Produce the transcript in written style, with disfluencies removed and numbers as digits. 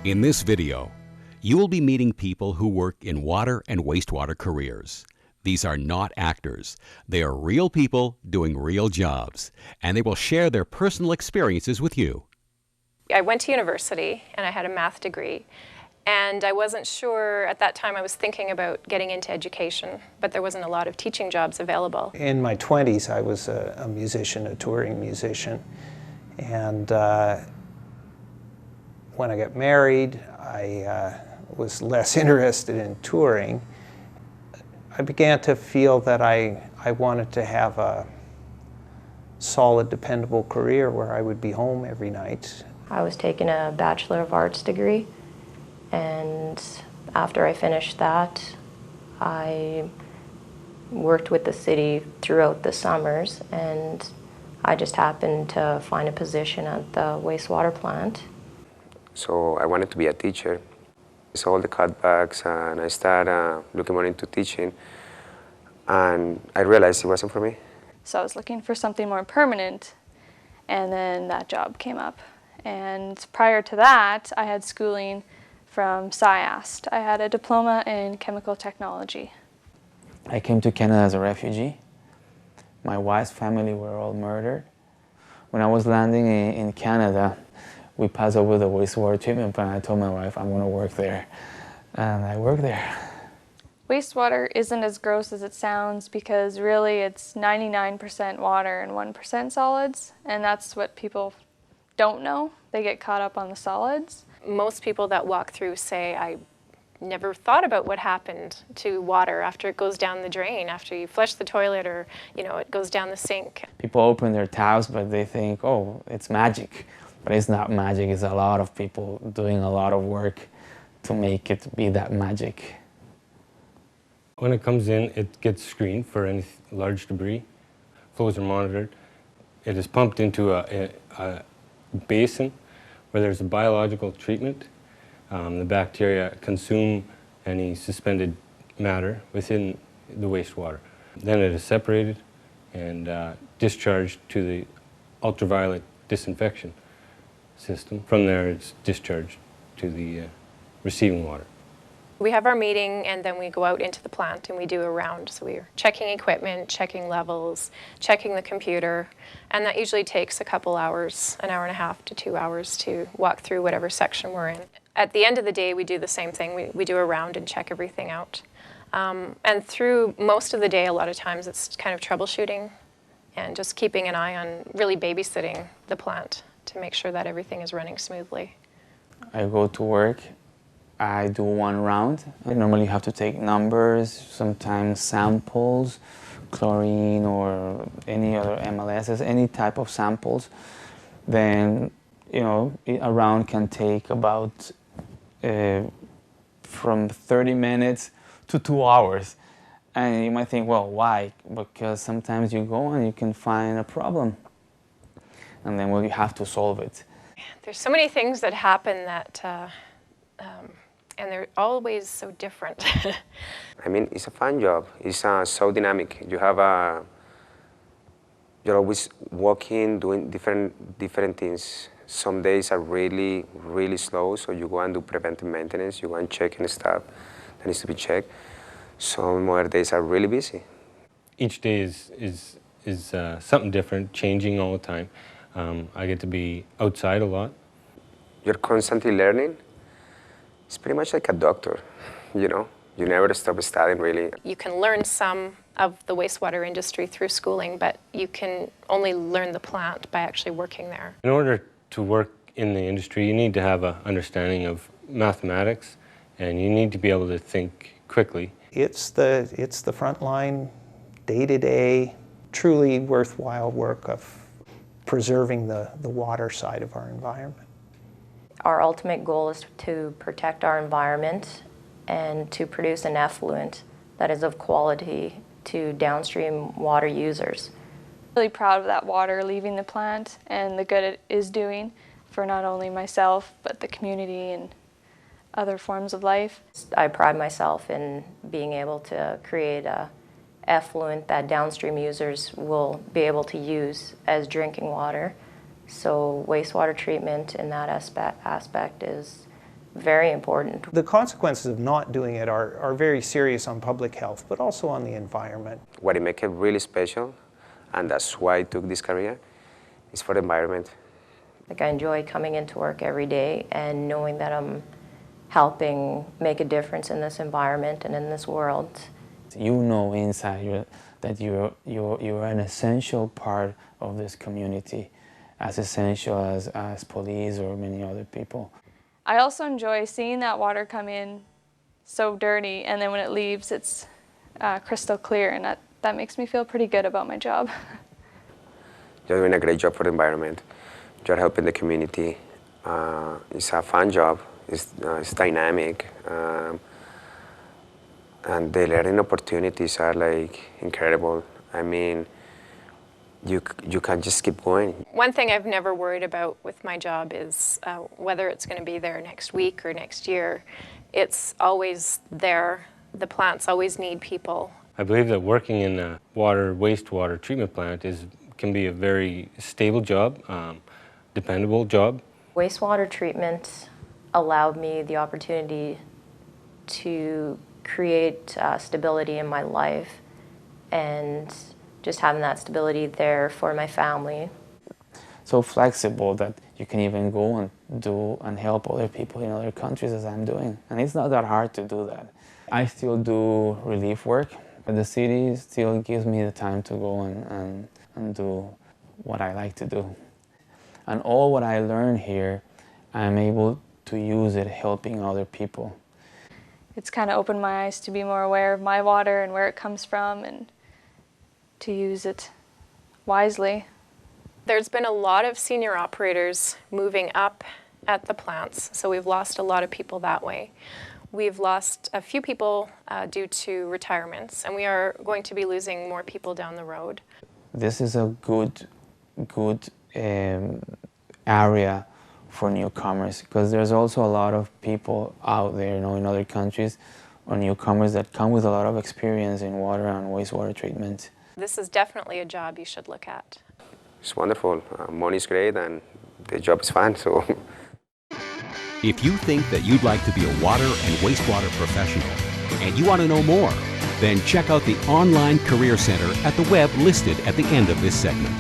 In this video, you will be meeting people who work in water and wastewater careers. These are not actors. They are real people doing real jobs, and they will share their personal experiences with you. I went to university and I had a math degree, and I wasn't sure at that time. I was thinking about getting into education, but there wasn't a lot of teaching jobs available. In my 20s, I was a musician, a touring musician, and when I got married, I was less interested in touring. I began to feel that I wanted to have a solid, dependable career where I would be home every night. I was taking a Bachelor of Arts degree, and after I finished that, I worked with the city throughout the summers, and I just happened to find a position at the wastewater plant. So I wanted to be a teacher. I saw all the cutbacks and I started looking more into teaching, and I realized it wasn't for me. So I was looking for something more permanent, and then that job came up. And prior to that, I had schooling from SciAst. I had a diploma in chemical technology. I came to Canada as a refugee. My wife's family were all murdered. When I was landing in Canada, we passed over the wastewater treatment plant. I told my wife I'm going to work there, and I worked there. Wastewater isn't as gross as it sounds, because really it's 99% water and 1% solids, and that's what people don't know. They get caught up on the solids. Most people that walk through say, I never thought about what happened to water after it goes down the drain, after you flush the toilet, or it goes down the sink. People open their taps, but they think, oh, it's magic. But it's not magic. It's a lot of people doing a lot of work to make it be that magic. When it comes in, it gets screened for any large debris. Flows are monitored. It is pumped into a basin where there's a biological treatment. The bacteria consume any suspended matter within the wastewater. Then it is separated and discharged to the ultraviolet disinfection system. From there, it's discharged to the receiving water. We have our meeting, and then we go out into the plant and we do a round. So we're checking equipment, checking levels, checking the computer, and that usually takes a couple hours, an hour and a half to 2 hours to walk through whatever section we're in. At the end of the day, we do the same thing. We do a round and check everything out. And through most of the day, a lot of times it's kind of troubleshooting and just keeping an eye on really babysitting the plant to make sure that everything is running smoothly. I go to work. I do one round. I normally have to take numbers, sometimes samples, chlorine or any other MLSs, any type of samples. Then, a round can take about from 30 minutes to 2 hours. And you might think, well, why? Because sometimes you go and you can find a problem, and then you have to solve it. There's so many things that happen that and they're always so different. I mean, it's a fun job. It's so dynamic. You're always working, doing different things. Some days are really, really slow, so you go and do preventive maintenance. You go and check and stuff that needs to be checked. Some other days are really busy. Each day is something different, changing all the time. I get to be outside a lot. You're constantly learning. It's pretty much like a doctor, You never stop studying, really. You can learn some of the wastewater industry through schooling, but you can only learn the plant by actually working there. In order to work in the industry, you need to have an understanding of mathematics, and you need to be able to think quickly. It's the frontline, day-to-day, truly worthwhile work of preserving the water side of our environment. Our ultimate goal is to protect our environment and to produce an effluent that is of quality to downstream water users. Really proud of that water leaving the plant and the good it is doing for not only myself, but the community and other forms of life. I pride myself in being able to create a effluent that downstream users will be able to use as drinking water. So wastewater treatment in that aspect is very important. The consequences of not doing it are very serious on public health, but also on the environment. What it makes it really special, and that's why I took this career, is for the environment. Like, I enjoy coming into work every day and knowing that I'm helping make a difference in this environment and in this world. You know inside that you're an essential part of this community, as essential as police or many other people. I also enjoy seeing that water come in so dirty, and then when it leaves, it's crystal clear, and that makes me feel pretty good about my job. You're doing a great job for the environment. You're helping the community. It's a fun job. It's dynamic. And the learning opportunities are like incredible. I mean, you can just keep going. One thing I've never worried about with my job is whether it's going to be there next week or next year. It's always there. The plants always need people. I believe that working in a wastewater treatment plant can be a very stable job, dependable job. Wastewater treatment allowed me the opportunity to create stability in my life, and just having that stability there for my family. So flexible that you can even go and do and help other people in other countries, as I'm doing. And it's not that hard to do that. I still do relief work, but the city still gives me the time to go and do what I like to do. And all what I learn here, I'm able to use it helping other people. It's kind of opened my eyes to be more aware of my water and where it comes from, and to use it wisely. There's been a lot of senior operators moving up at the plants, so we've lost a lot of people that way. We've lost a few people due to retirements, and we are going to be losing more people down the road. This is a good area for newcomers, because there's also a lot of people out there, in other countries, or newcomers that come with a lot of experience in water and wastewater treatment. This is definitely a job you should look at. It's wonderful. Money's great, and the job is fun. So, If you think that you'd like to be a water and wastewater professional and you want to know more, then check out the online Career Center at the web listed at the end of this segment.